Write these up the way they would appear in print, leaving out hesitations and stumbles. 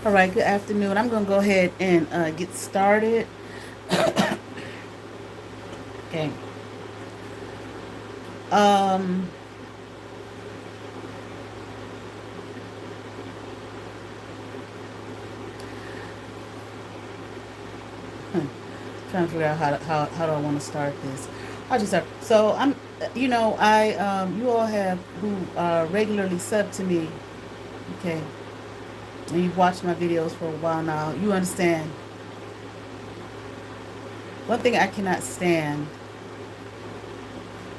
All right, good afternoon. I'm going to go ahead and get started. Okay. Um, Trying to figure out how do I want to start this. I'll just start. So you all have who regularly sub to me, okay, and you've watched my videos for a while now. You understand. One thing I cannot stand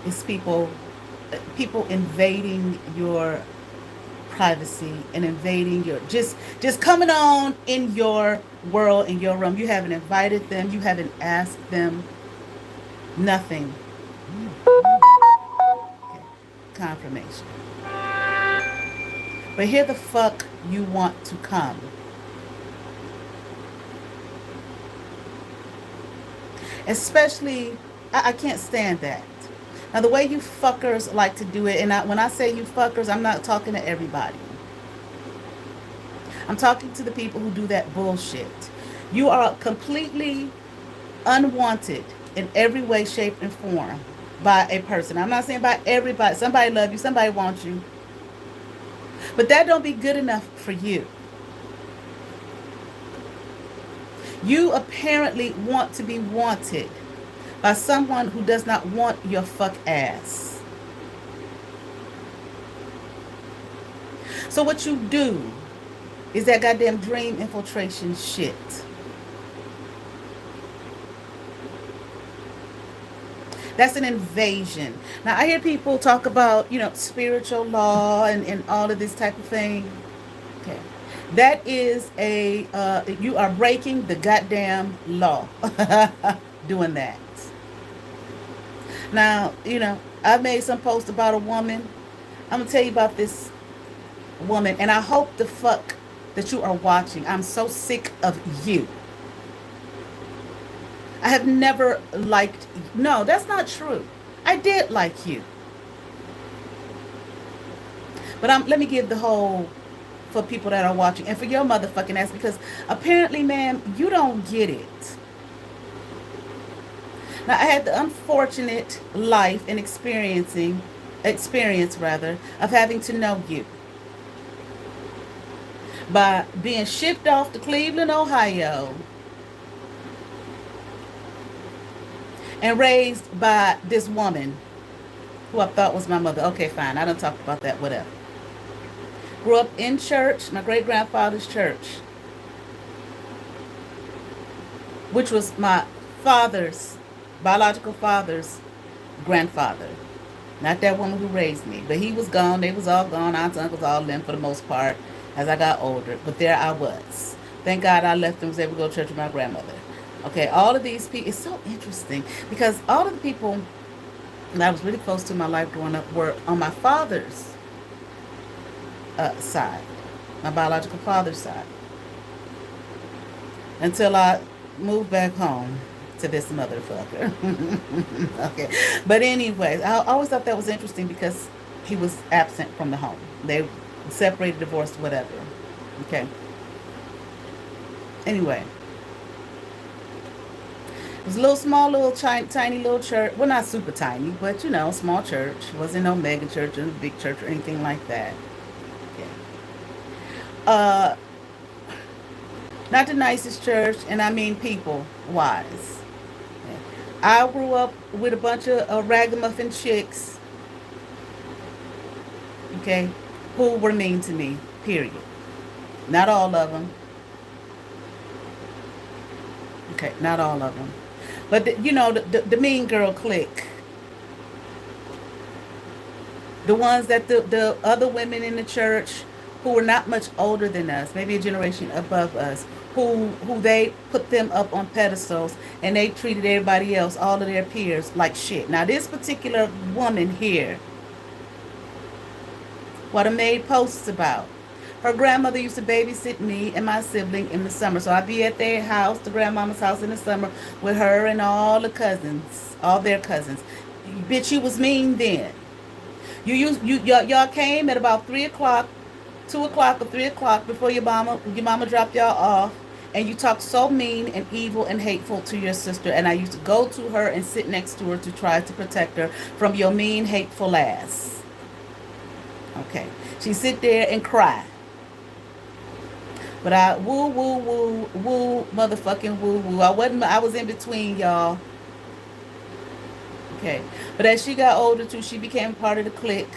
is people invading your privacy and invading your just coming on in your world, in your room. You haven't invited them, you haven't asked them, nothing. Okay. Confirmation. But here the fuck you want to come. Especially, I can't stand that. Now the way you fuckers like to do it, and when I say you fuckers, I'm not talking to everybody. I'm talking to the people who do that bullshit. You are completely unwanted in every way, shape, and form by a person. I'm not saying by everybody. Somebody love you, somebody wants you. But that don't be good enough for you. You apparently want to be wanted by someone who does not want your fuck ass. So what you do is that goddamn dream infiltration shit. That's an invasion. Now, I hear people talk about, spiritual law and all of this type of thing. Okay. That is you are breaking the goddamn law doing that. Now, I made some post about a woman. I'm going to tell you about this woman, and I hope the fuck that you are watching. I'm so sick of you. I have never liked you. No, that's not true. I did like you. But let me give the whole for people that are watching and for your motherfucking ass, because apparently, ma'am, you don't get it. Now, I had the unfortunate life and experience rather, of having to know you by being shipped off to Cleveland, Ohio, and raised by this woman who I thought was my mother. Okay, fine. I don't talk about that, whatever. Grew up in church, my great grandfather's church, which was my father's, biological father's grandfather. Not that woman who raised me, but he was gone. They was all gone. Aunts, uncles, all of them for the most part as I got older. But there I was. Thank God I left and was able to go to church with my grandmother. Okay, all of these people, it's so interesting because all of the people that I was really close to in my life growing up were on my father's side, my biological father's side, until I moved back home to this motherfucker. Okay, but anyways, I always thought that was interesting because he was absent from the home. They separated, divorced, whatever. Okay. Anyway, it was a little small, little tiny little church. Well, not super tiny, but small church. It wasn't no mega church or big church or anything like that. Okay. Uh, Not the nicest church, and I mean people wise. Okay. I grew up with a bunch of ragamuffin chicks, okay, who were mean to me. Period. Not all of them. Okay, not all of them. But the mean girl clique, the ones that the other women in the church who were not much older than us, maybe a generation above us, who they put them up on pedestals and they treated everybody else, all of their peers, like shit. Now this particular woman here, what I made posts about. Her grandmother used to babysit me and my sibling in the summer. So I'd be at their house, the grandmama's house in the summer, with her and all the cousins, all their cousins. Bitch, you was mean then. Y'all came at about 3 o'clock 2 o'clock or 3 o'clock before your mama dropped y'all off, and you talk so mean and evil and hateful to your sister. And I used to go to her and sit next to her to try to protect her from your mean, hateful ass. Okay, she sit there and cry. But I woo woo woo woo motherfucking woo woo. I was in between y'all. Okay. But as she got older too, she became part of the clique.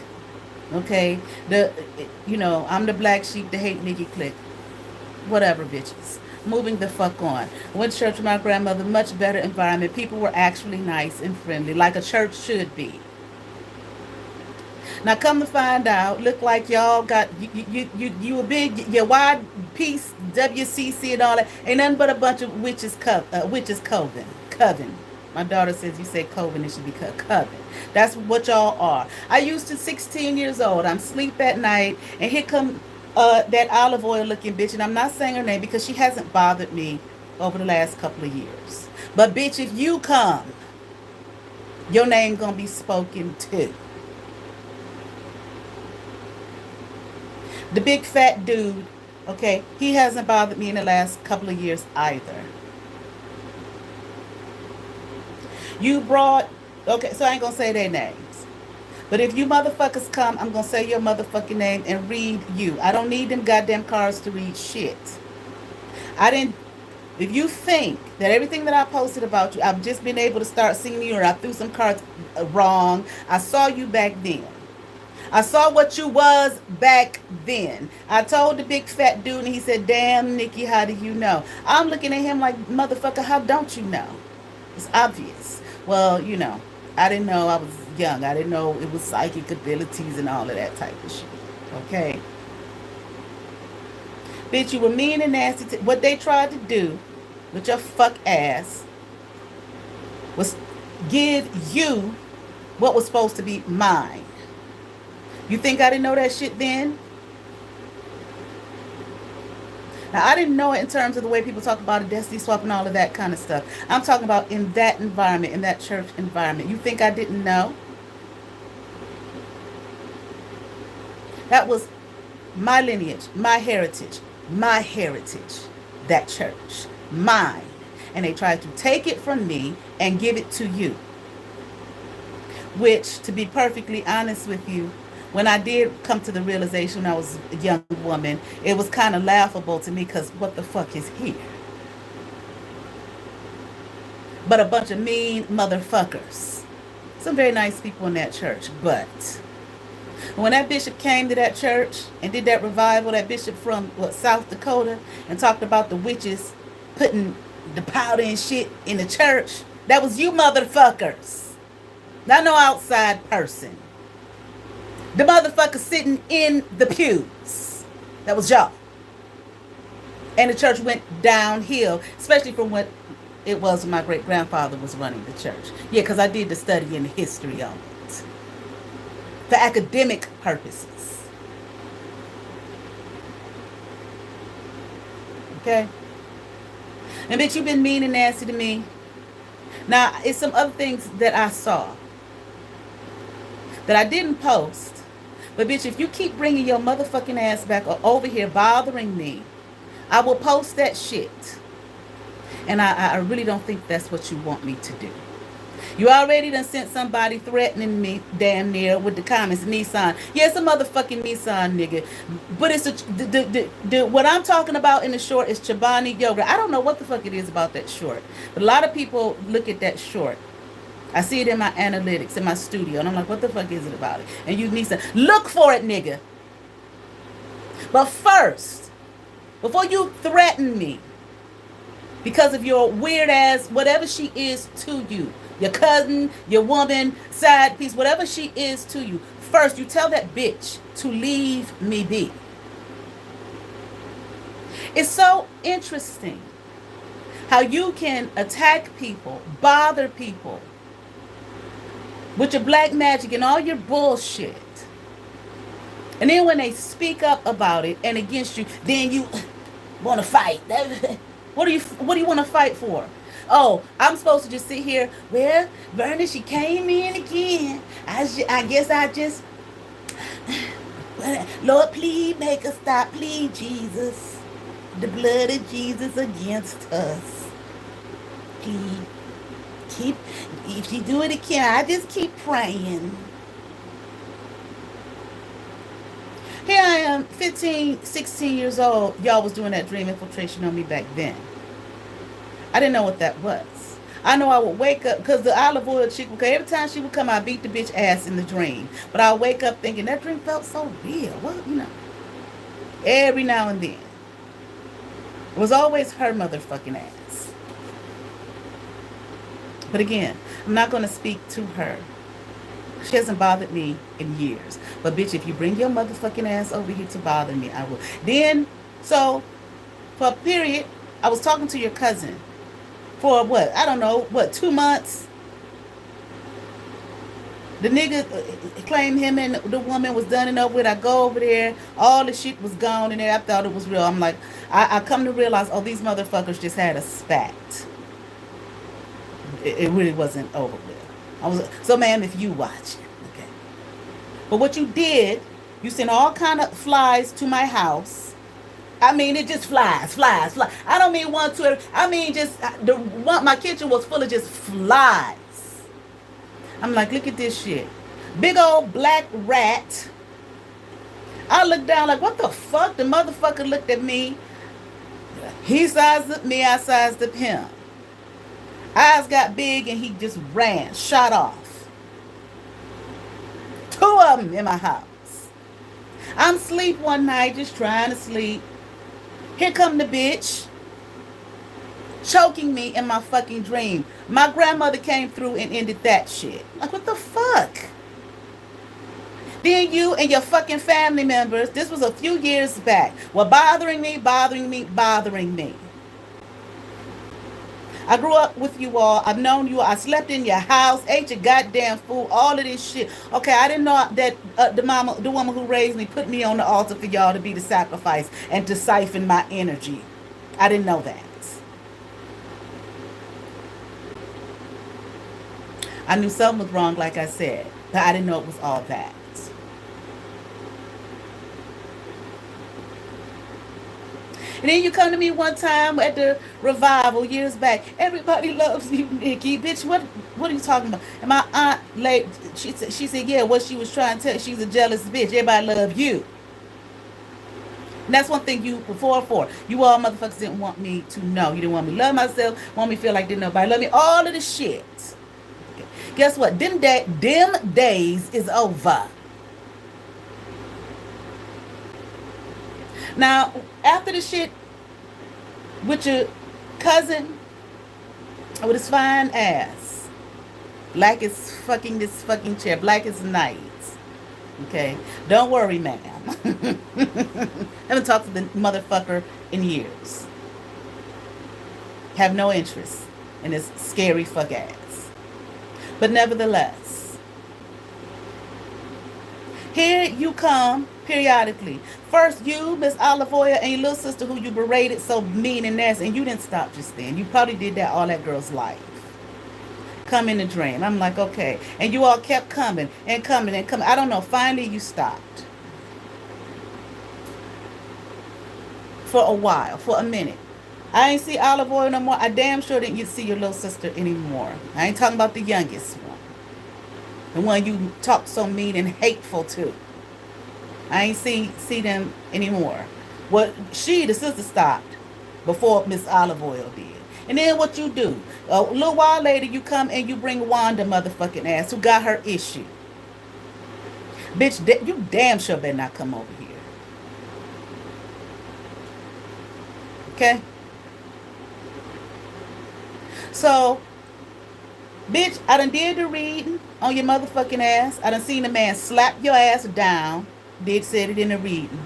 Okay. I'm the black sheep, the hate Nikki clique. Whatever, bitches. Moving the fuck on. I went to church with my grandmother, much better environment. People were actually nice and friendly, like a church should be. Now come to find out, look like y'all got you a big your wide piece WCC and all that. Ain't nothing but a bunch of witches coven. My daughter says you say coven, it should be coven. That's what y'all are. I used to 16 years old. I'm asleep at night, and here come that olive oil looking bitch, and I'm not saying her name because she hasn't bothered me over the last couple of years. But bitch, if you come, your name gonna be spoken too. The big fat dude, okay, he hasn't bothered me in the last couple of years either. You brought, okay, so I ain't gonna say their names. But if you motherfuckers come, I'm gonna say your motherfucking name and read you. I don't need them goddamn cards to read shit. I didn't, if you think that everything that I posted about you, I've just been able to start seeing you or I threw some cards wrong, I saw you back then. I saw what you was back then. I told the big fat dude and he said, damn, Nikki, how do you know? I'm looking at him like, motherfucker, how don't you know? It's obvious. Well, I didn't know I was young. I didn't know it was psychic abilities and all of that type of shit. Okay? Bitch, you were mean and nasty. What they tried to do with your fuck ass was give you what was supposed to be mine. You think I didn't know that shit then? Now, I didn't know it in terms of the way people talk about a destiny swap and all of that kind of stuff. I'm talking about in that environment, in that church environment. You think I didn't know? That was my lineage, my heritage, that church, mine. And they tried to take it from me and give it to you. Which, to be perfectly honest with you, when I did come to the realization when I was a young woman, it was kind of laughable to me because what the fuck is here? But a bunch of mean motherfuckers. Some very nice people in that church, but when that bishop came to that church and did that revival, that bishop from South Dakota, and talked about the witches putting the powder and shit in the church, that was you motherfuckers. Not no outside person. The motherfucker sitting in the pews. That was y'all. And the church went downhill, especially from what it was when my great grandfather was running the church. Yeah, because I did the study in the history of it. For academic purposes. Okay? And bitch, you've been mean and nasty to me. Now, it's some other things that I saw that I didn't post. But bitch, if you keep bringing your motherfucking ass back over here bothering me, I will post that shit. And I really don't think that's what you want me to do. You already done sent somebody threatening me damn near with the comments, Nissan. Yeah, it's a motherfucking Nissan, nigga. But it's what I'm talking about in the short is Chobani Yoga. I don't know what the fuck it is about that short. But a lot of people look at that short. I see it in my analytics, in my studio. And I'm like, what the fuck is it about it? And you need to look for it, nigga. But first, before you threaten me, because of your weird ass, whatever she is to you, your cousin, your woman, side piece, whatever she is to you, first you tell that bitch to leave me be. It's so interesting how you can attack people, bother people with your black magic and all your bullshit. And then when they speak up about it and against you, then you want to fight. What do you want to fight for? Oh, I'm supposed to just sit here. Well, Verna, she came in again. I guess I just Lord, please make us stop. Please, Jesus. The blood of Jesus against us. Please. Keep, if you do it again, I just keep praying. Here I am, 15, 16 years old. Y'all was doing that dream infiltration on me back then. I didn't know what that was. I know I would wake up because the olive oil chick would come. Every time she would come, I beat the bitch ass in the dream. But I wake up thinking that dream felt so real. Well, every now and then. It was always her motherfucking ass. But again, I'm not going to speak to her. She hasn't bothered me in years. But bitch, if you bring your motherfucking ass over here to bother me, I will. Then, so, for a period, I was talking to your cousin. For what? I don't know. What, 2 months? The nigga claimed him and the woman was done and over with. I go over there. All the shit was gone in there. I thought it was real. I'm like, I come to realize, oh, these motherfuckers just had a spat. It really wasn't over with. So, ma'am, if you watch it, okay. But what you did, you sent all kind of flies to my house. I mean, it just flies. I don't mean one, two. I mean, just my kitchen was full of just flies. I'm like, look at this shit. Big old black rat. I looked down like, what the fuck? The motherfucker looked at me. He sized up me, I sized up him. Eyes got big and he just ran, shot off. 2 of them in my house. I'm asleep one night, just trying to sleep. Here come the bitch. Choking me in my fucking dream. My grandmother came through and ended that shit. Like, what the fuck? Then you and your fucking family members, this was a few years back, were bothering me. I grew up with you all. I've known you all. I slept in your house, ate your goddamn food, all of this shit. Okay, I didn't know that the woman who raised me, put me on the altar for y'all to be the sacrifice and to siphon my energy. I didn't know that. I knew something was wrong, like I said, but I didn't know it was all that. And then you come to me one time at the revival years back. Everybody loves you, Nikki. Bitch, what are you talking about? And my aunt, she said, yeah, what she was trying to tell, she's a jealous bitch. Everybody love you. And that's one thing you fought for. You all motherfuckers didn't want me to know. You didn't want me to love myself, want me to feel like didn't nobody love me. All of the shit. Okay. Guess what? Them days is over. Now, after the shit with your cousin, with his fine ass, black as fucking this fucking chair, black as night. Okay? Don't worry, ma'am. Haven't talked to the motherfucker in years. Have no interest in this scary fuck ass. But nevertheless, here you come periodically. First, you, Miss Olive Oil, and your little sister who you berated so mean and nasty, and you didn't stop just then. You probably did that all that girl's life. Come in the dream. I'm like, okay. And you all kept coming and coming and coming. I don't know. Finally, you stopped. For a while. For a minute. I ain't see Olive Oil no more. I damn sure didn't see your little sister anymore. I ain't talking about the youngest one. The one you talk so mean and hateful to. I ain't see them anymore. Well, the sister, stopped before Miss Olive Oil did. And then what you do? A little while later, you come and you bring Wanda motherfucking ass, who got her issue. Bitch, you damn sure better not come over here. Okay? So, bitch, I done did the reading on your motherfucking ass. I done seen the man slap your ass down. Did said it in the reading.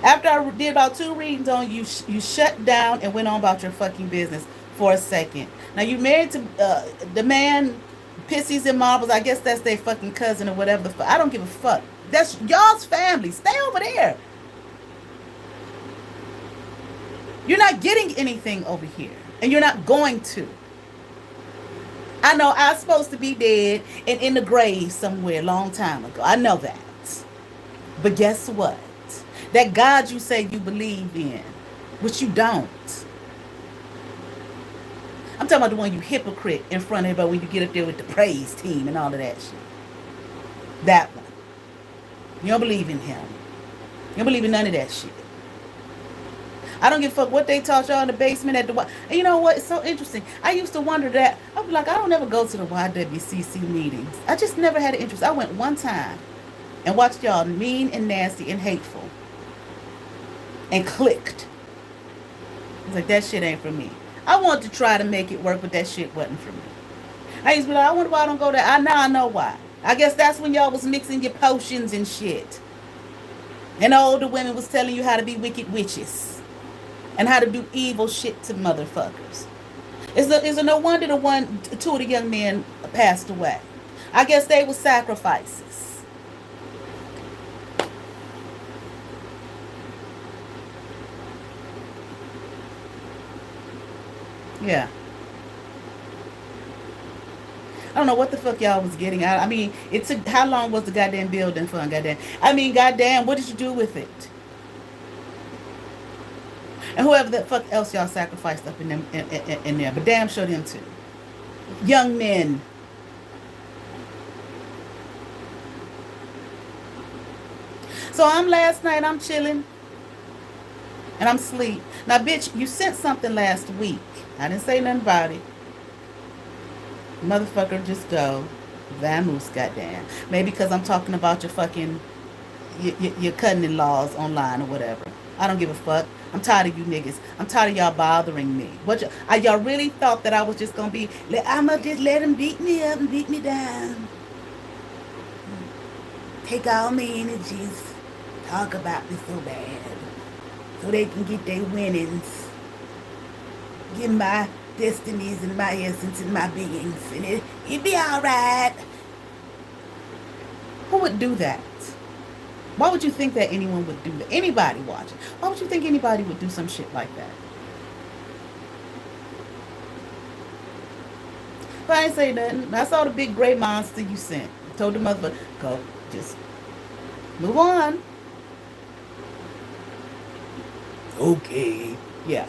After I did about 2 readings on you, you shut down and went on about your fucking business for a second. Now you married to the man, Pissies and Marbles. I guess that's their fucking cousin or whatever the fuck. I don't give a fuck. That's y'all's family. Stay over there. You're not getting anything over here, and you're not going to. I know I was supposed to be dead and in the grave somewhere a long time ago. I know that. But guess what? That God you say you believe in, which you don't. I'm talking about the one you hypocrite in front of everybody when you get up there with the praise team and all of that shit. That one. You don't believe in him. You don't believe in none of that shit. I don't give a fuck what they taught y'all in the basement at the Y. And you know what? It's so interesting. I used to wonder that. I'd be like, I don't ever go to the YWCC meetings. I just never had an interest. I went one time and watched y'all mean and nasty and hateful and clicked. I was like, that shit ain't for me. I wanted to try to make it work, but that shit wasn't for me. I used to be like, I wonder why I don't go there. Now I know why. I guess that's when y'all was mixing your potions and shit. And the older women was telling you how to be wicked witches and how to do evil shit to motherfuckers. Is it no wonder two of the young men passed away? I guess they were sacrifices. Yeah. I don't know what the fuck y'all was getting out. I mean, it took how long was the goddamn building fund? Goddamn. I mean, goddamn, what did you do with it? And whoever the fuck else y'all sacrificed up in them in there, but damn, show them too. Young men. So I'm last night. I'm chilling, and I'm asleep. Now, bitch, you sent something last week. I didn't say nothing about it. Motherfucker, just go. Vamoose, goddamn. Maybe because I'm talking about your fucking your cousin-in-laws online or whatever. I don't give a fuck. I'm tired of you niggas. I'm tired of y'all bothering me. Y'all really thought that I was just gonna be? I'ma just let them beat me up and beat me down. Take all my energies. Talk about me so bad, so they can get their winnings. Get my destinies and my essence and my beings, and it'd be all right. Who would do that? Why would you think that anyone would do that? Anybody watching? Why would you think anybody would do some shit like that? But I ain't say nothing. I saw the big gray monster you sent. I told the motherfucker, go, just move on. Okay. Yeah.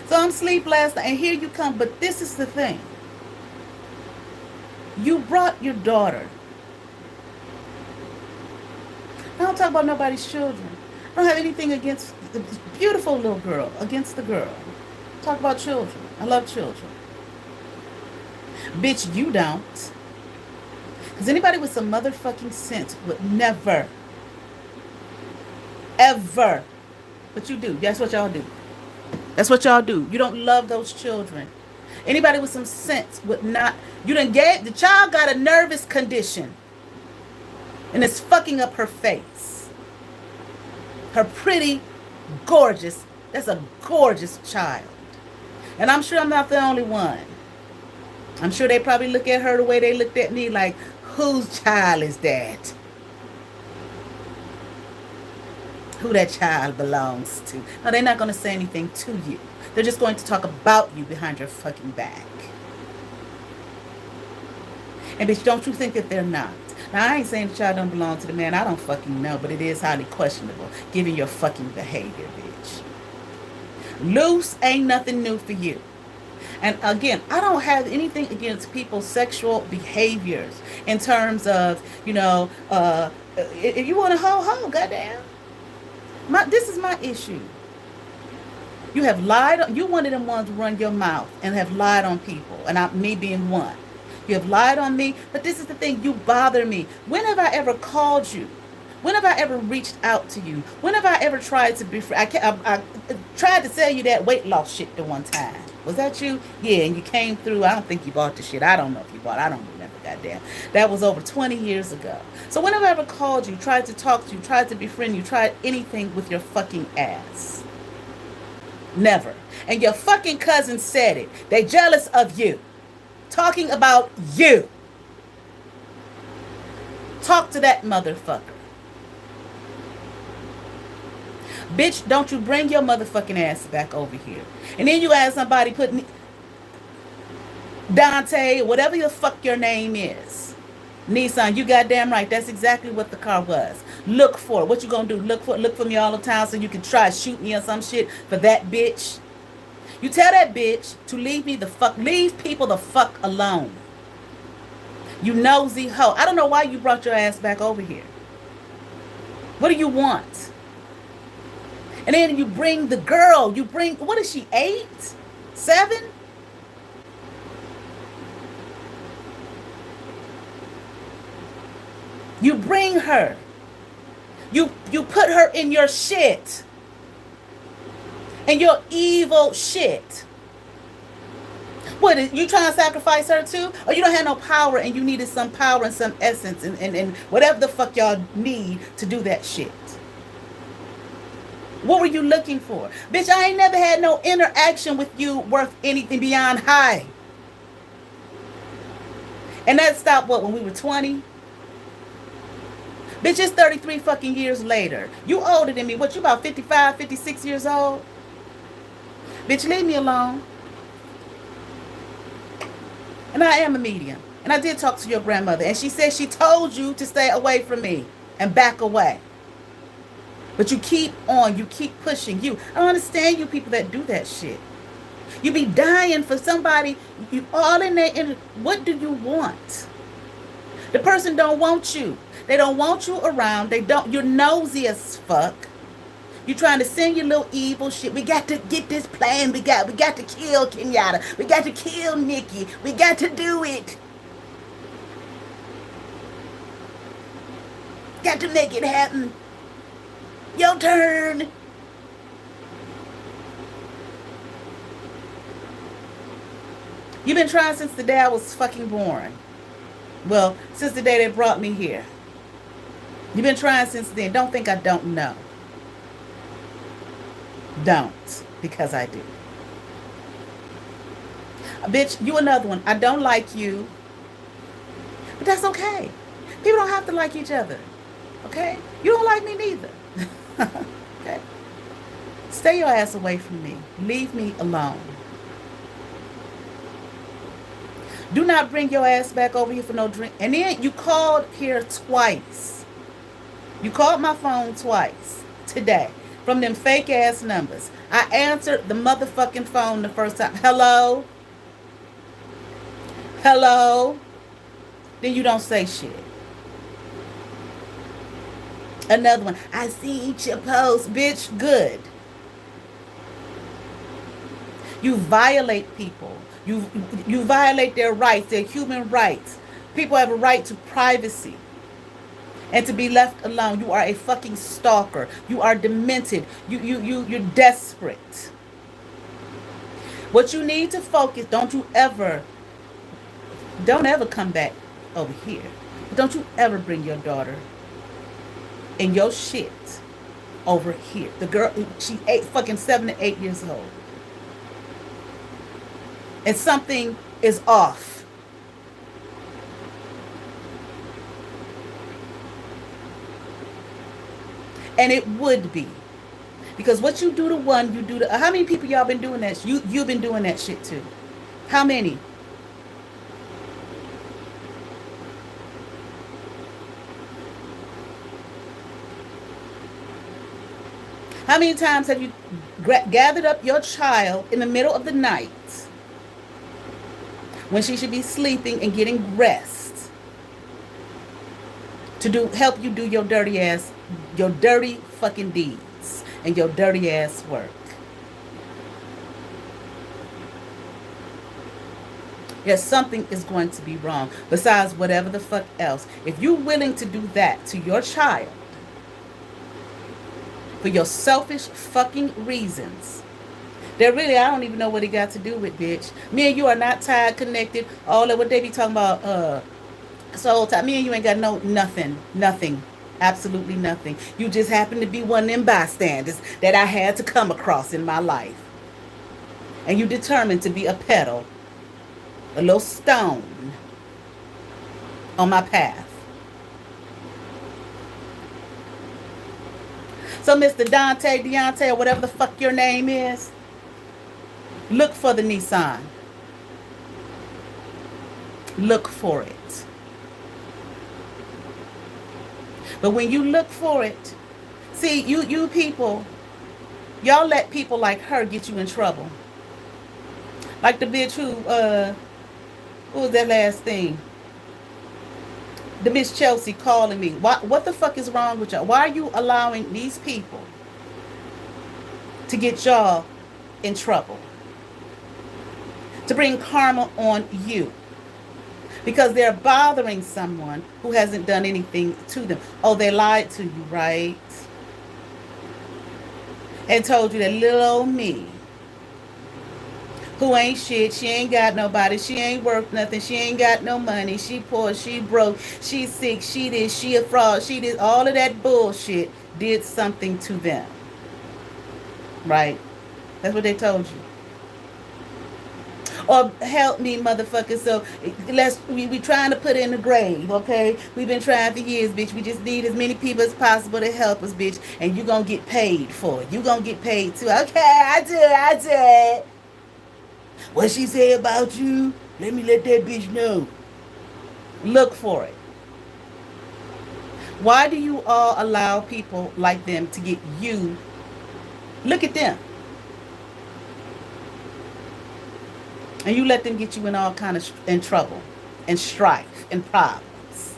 So I'm asleep last night, and here you come. But this is the thing. You brought your daughter. I don't talk about nobody's children. I don't have anything against the beautiful little girl, against the girl. Talk about children. I love children. Bitch, you don't. Because anybody with some motherfucking sense would never, ever. But you do. That's what y'all do. That's what y'all do. You don't love those children. Anybody with some sense would not. You done gave. The child got a nervous condition. And it's fucking up her face. Her pretty, gorgeous. That's a gorgeous child. And I'm sure I'm not the only one. I'm sure they probably look at her the way they looked at me, like, whose child is that? Who that child belongs to. No, they're not going to say anything to you. They're just going to talk about you behind your fucking back. And bitch, don't you think that they're not? Now, I ain't saying the child don't belong to the man. I don't fucking know. But it is highly questionable, given your fucking behavior, bitch. Loose ain't nothing new for you. And again, I don't have anything against people's sexual behaviors in terms of, if you want to ho, goddamn. This is my issue. You have lied. You one of them ones to run your mouth and have lied on people, and me being one. You have lied on me, but this is the thing. You bother me. When have I ever called you? When have I ever reached out to you? When have I ever tried to be? I tried to sell you that weight loss shit the one time. Was that you? Yeah, and you came through. I don't think you bought the shit. I don't know if you bought. I don't remember. Goddamn. That was over 20 years ago. So when have I ever called you, tried to talk to you, tried to befriend you, tried anything with your fucking ass? Never. And your fucking cousin said it. They jealous of you. Talking about you. Talk to that motherfucker. Bitch, don't you bring your motherfucking ass back over here. And then you ask somebody putting Dante, whatever the fuck your name is. Nissan, you goddamn right. That's exactly what the car was. Look for it. What you gonna do? Look for me all the time so you can try to shoot me or some shit for that bitch. You tell that bitch to leave people the fuck alone. You nosy hoe. I don't know why you brought your ass back over here. What do you want? And then you bring the girl. What is she, 8? 7? You bring her. You put her in your shit. And your evil shit. What, you trying to sacrifice her too? Or you don't have no power and you needed some power and some essence and whatever the fuck y'all need to do that shit? What were you looking for? Bitch, I ain't never had no interaction with you worth anything beyond hi. And that stopped what, when we were 20? Bitch, it's 33 fucking years later. You older than me. What, you about 55, 56 years old? Bitch, leave me alone. And I am a medium. And I did talk to your grandmother. And she said she told you to stay away from me and back away. But you keep on. You keep pushing. I don't understand you people that do that shit. You be dying for somebody. You all in there. What do you want? The person don't want you. They don't want you around. You're nosy as fuck. You trying to send your little evil shit. We got to get this plan. We got to kill Kenyatta. We got to kill Nikki. We got to do it. Got to make it happen. Your turn. You've been trying since the day I was fucking born. Well, since the day they brought me here. You've been trying since then. Don't think I don't know. Don't, because I do. Bitch, you another one. I don't like you. But that's okay. People don't have to like each other. Okay? You don't like me neither. Okay? Stay your ass away from me. Leave me alone. Do not bring your ass back over here for no drink. And then you called here twice. You called my phone twice today from them fake ass numbers. I answered the motherfucking phone the first time. Hello? Hello? Then you don't say shit. Another one. I seen your post. Bitch, good. You violate people. You violate their rights, their human rights. People have a right to privacy and to be left alone. You are a fucking stalker. You are demented. You're desperate. What you need to focus, don't ever come back over here. Don't you ever bring your daughter and your shit over here. The girl, she fucking 7 to 8 years old. And something is off. And it would be. Because what you do to one, you do to... How many people y'all been doing that? You've been doing that shit too. How many? How many times have you gathered up your child in the middle of the night when she should be sleeping and getting rest to help you do your dirty fucking deeds and your dirty ass work? Yes, something is going to be wrong besides whatever the fuck else. If you're willing to do that to your child for your selfish fucking reasons, that really, I don't even know what it got to do with, bitch. Me and you are not tied, connected. All of what they be talking about, soul tie. Me and you ain't got nothing. Absolutely nothing. You just happen to be one of them bystanders that I had to come across in my life. And you determined to be a petal, a little stone on my path. So Mr. Deontay, or whatever the fuck your name is, look for the Nissan. Look for it. But when you look for it, see, you people, y'all let people like her get you in trouble. Like the bitch who was that last thing? The Miss Chelsea calling me. What the fuck is wrong with y'all? Why are you allowing these people to get y'all in trouble? To bring karma on you. Because they're bothering someone who hasn't done anything to them. Oh, they lied to you, right? And told you that little old me, who ain't shit, she ain't got nobody, she ain't worth nothing, she ain't got no money, she poor, she broke, she sick, she this, she a fraud, she did all of that bullshit, did something to them. Right? That's what they told you. Or help me, motherfucker. So we trying to put in the grave, okay? We've been trying for years, bitch. We just need as many people as possible to help us, bitch. And you gonna get paid for it. You gonna get paid too. Okay, I do it. What she say about you? Let me let that bitch know. Look for it. Why do you all allow people like them to get you? Look at them. And you let them get you in all kind of in trouble and strife and problems.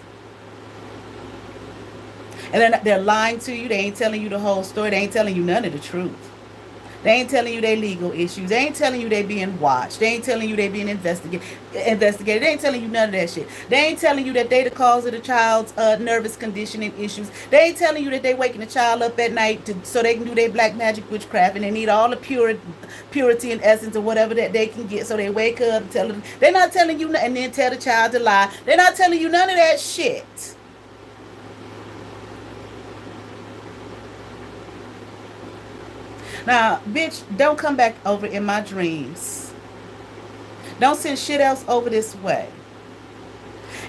And they're lying to you. They ain't telling you the whole story. They ain't telling you none of the truth. They ain't telling you their legal issues. They ain't telling you they being watched. They ain't telling you they being investigated. They ain't telling you none of that shit. They ain't telling you that they the cause of the child's nervous conditioning issues. They ain't telling you that they waking the child up at night so they can do their black magic witchcraft and they need all the purity and essence or whatever that they can get. So they wake up and tell them. They're not telling you and then tell the child to lie. They're not telling you none of that shit. Now, bitch, don't come back over in my dreams. Don't send shit else over this way.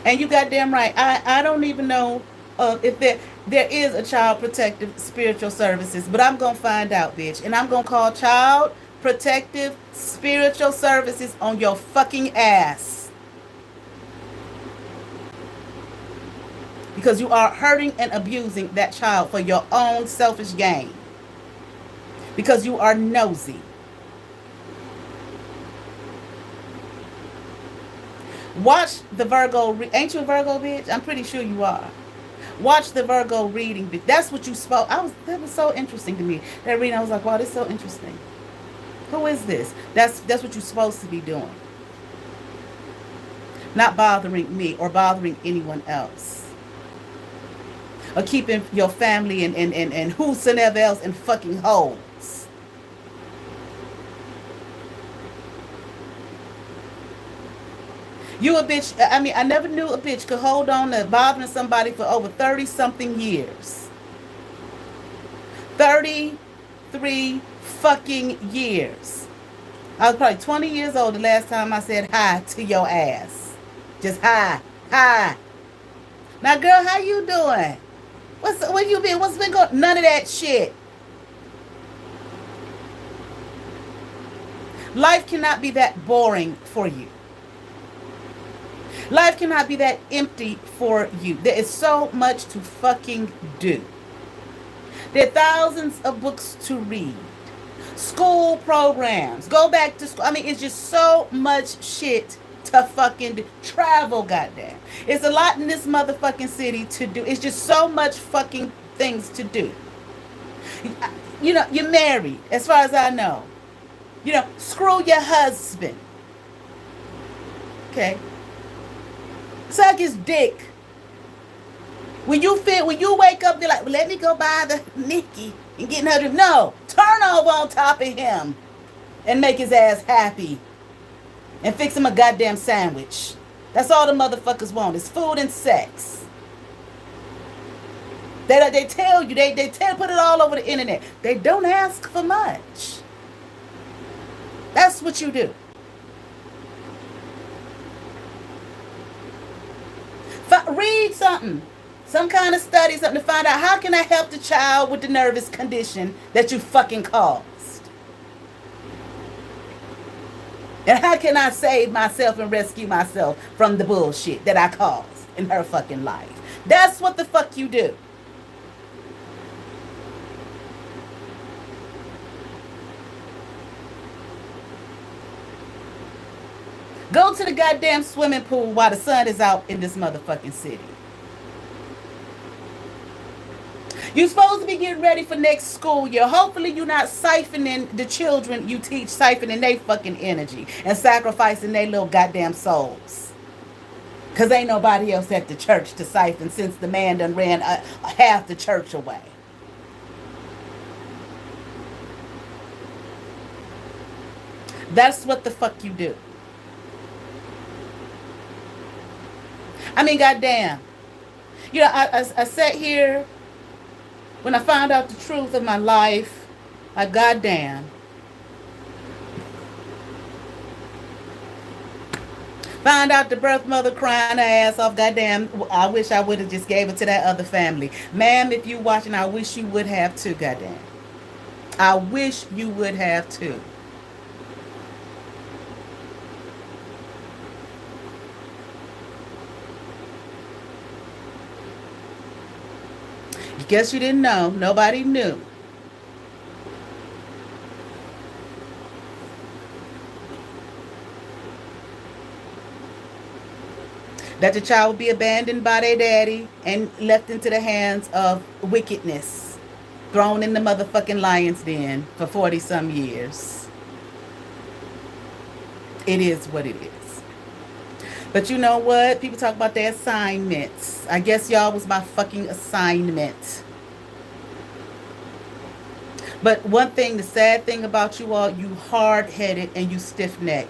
And you goddamn right. I don't even know if there is a child protective spiritual services, but I'm gonna find out, bitch, and I'm gonna call child protective spiritual services on your fucking ass because you are hurting and abusing that child for your own selfish gain. Because you are nosy. Watch the Virgo. Ain't you a Virgo, bitch? I'm pretty sure you are. Watch the Virgo reading. That's what you spoke. That was so interesting to me. That reading, I was like, wow, this is so interesting. Who is this? That's what you're supposed to be doing. Not bothering me or bothering anyone else. Or keeping your family and whosoever else in fucking holes. You a bitch. I mean, I never knew a bitch could hold on to bothering somebody for over 30-something years. 33 fucking years. I was probably 20 years old the last time I said hi to your ass. Just hi. Hi. Now, girl, how you doing? Where you been? What's been going? None of that shit. Life cannot be that boring for you. Life cannot be that empty for you. There is so much to fucking do. There are thousands of books to read. School programs. Go back to school. I mean, it's just so much shit to fucking do. Travel, goddamn. It's a lot in this motherfucking city to do. It's just so much fucking things to do. You know, you're married, as far as I know. You know, screw your husband. Okay? Suck his dick. When you wake up, they're like, well, let me go buy the Nikki and get another. No, turn over on top of him and make his ass happy and fix him a goddamn sandwich. That's all the motherfuckers want is food and sex. They tell you, they put it all over the internet. They don't ask for much. That's what you do. Read something. Some kind of study, something to find out how can I help the child with the nervous condition that you fucking caused. And how can I save myself and rescue myself from the bullshit that I caused in her fucking life? That's what the fuck you do. Go to the goddamn swimming pool while the sun is out in this motherfucking city. You're supposed to be getting ready for next school year. Hopefully you're not siphoning the children you teach, siphoning their fucking energy and sacrificing their little goddamn souls. Because ain't nobody else at the church to siphon since the man done ran half the church away. That's what the fuck you do. I mean, goddamn. You know, I sat here when I found out the truth of my life. I goddamn. Find out the birth mother crying her ass off. Goddamn, I wish I would have just gave it to that other family. Ma'am, if you watching, I wish you would have too. Goddamn. I wish you would have too. Guess you didn't know. Nobody knew. That the child would be abandoned by their daddy and left into the hands of wickedness. Thrown in the motherfucking lion's den for 40 some years. It is what it is. But you know what? People talk about their assignments. I guess y'all was my fucking assignment. But one thing, the sad thing about you all, you hard-headed and you stiff-necked.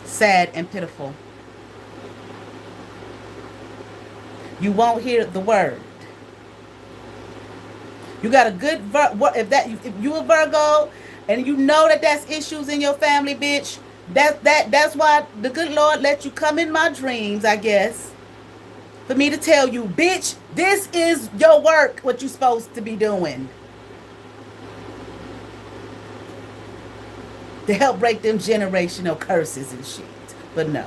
Sad and pitiful. You won't hear the word. You got a good if you a Virgo and you know that that's issues in your family, bitch. That's why the good Lord let you come in my dreams, I guess. For me to tell you, bitch, this is your work, what you supposed to be doing. To help break them generational curses and shit. But no.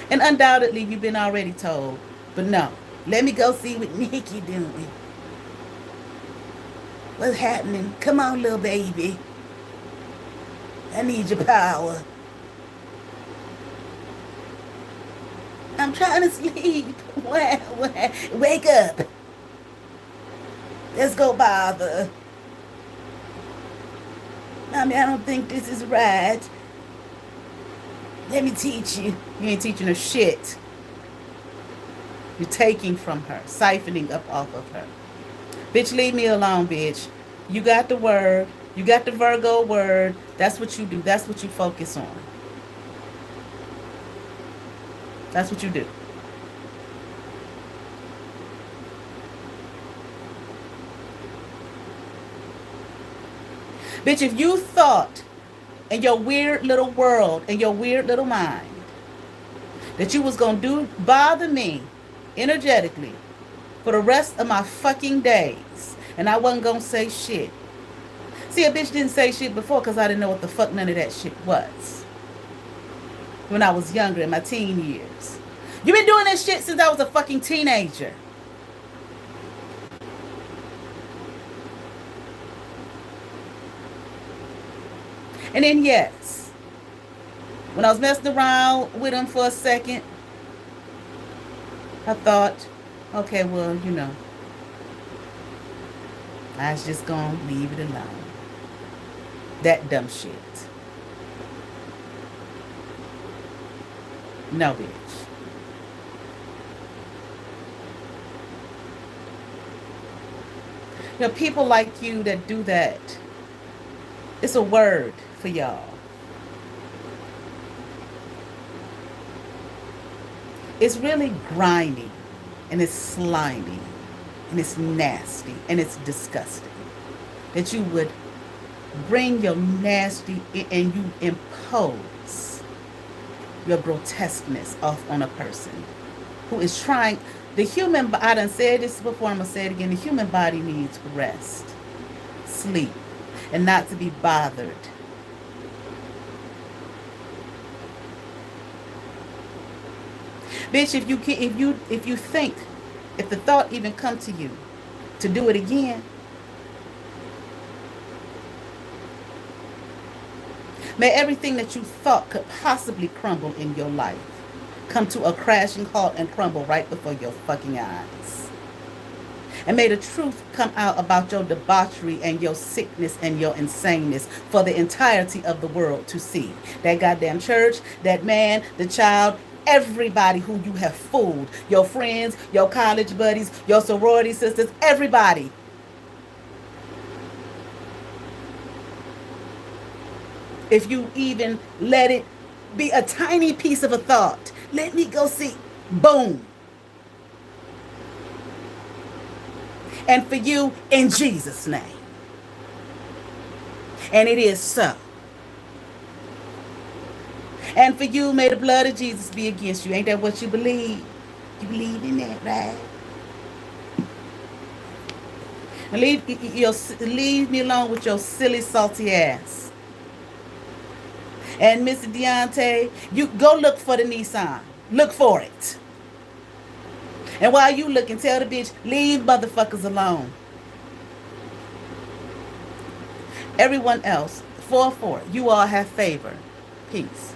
And undoubtedly you've been already told. But no. Let me go see what Nikki doing. What's happening? Come on, little baby. I need your power. I'm trying to sleep. Wake up. Let's go bother. I mean, I don't think this is right. Let me teach you. You ain't teaching her shit. You're taking from her, siphoning up off of her. Bitch, leave me alone, bitch. You got the word. You got the Virgo word. That's what you do. That's what you focus on. That's what you do. Bitch, if you thought in your weird little world, in your weird little mind, that you was going to bother me energetically for the rest of my fucking days, and I wasn't going to say shit. See, a bitch didn't say shit before because I didn't know what the fuck none of that shit was. When I was younger, in my teen years. You've been doing this shit since I was a fucking teenager. And then yes, when I was messing around with him for a second, I thought, okay, well, you know, I was just gonna leave it alone. That dumb shit. No, bitch. You know, people like you that do that, it's a word for y'all. It's really grimy, and it's slimy, and it's nasty, and it's disgusting. That you would bring your nasty and you impose your grotesqueness off on a person who is trying. The human, I done said this before, I'm going to say it again. The human body needs rest, sleep, and not to be bothered. Bitch, if you think If the thought even come to you to do it again, may everything that you thought could possibly crumble in your life come to a crashing halt and crumble right before your fucking eyes. And may the truth come out about your debauchery and your sickness and your insaneness for the entirety of the world to see. That goddamn church, that man, the child, everybody who you have fooled, your friends, your college buddies, your sorority sisters, everybody. If you even let it be a tiny piece of a thought, let me go see, boom. And for you, in Jesus' name. And it is so. And for you, may the blood of Jesus be against you. Ain't that what you believe? You believe in that, right? Now leave me alone with your silly, salty ass. And Mr. Deontay, you go look for the Nissan. Look for it. And while you looking, tell the bitch, leave motherfuckers alone. Everyone else, 4-4, you all have favor. Peace.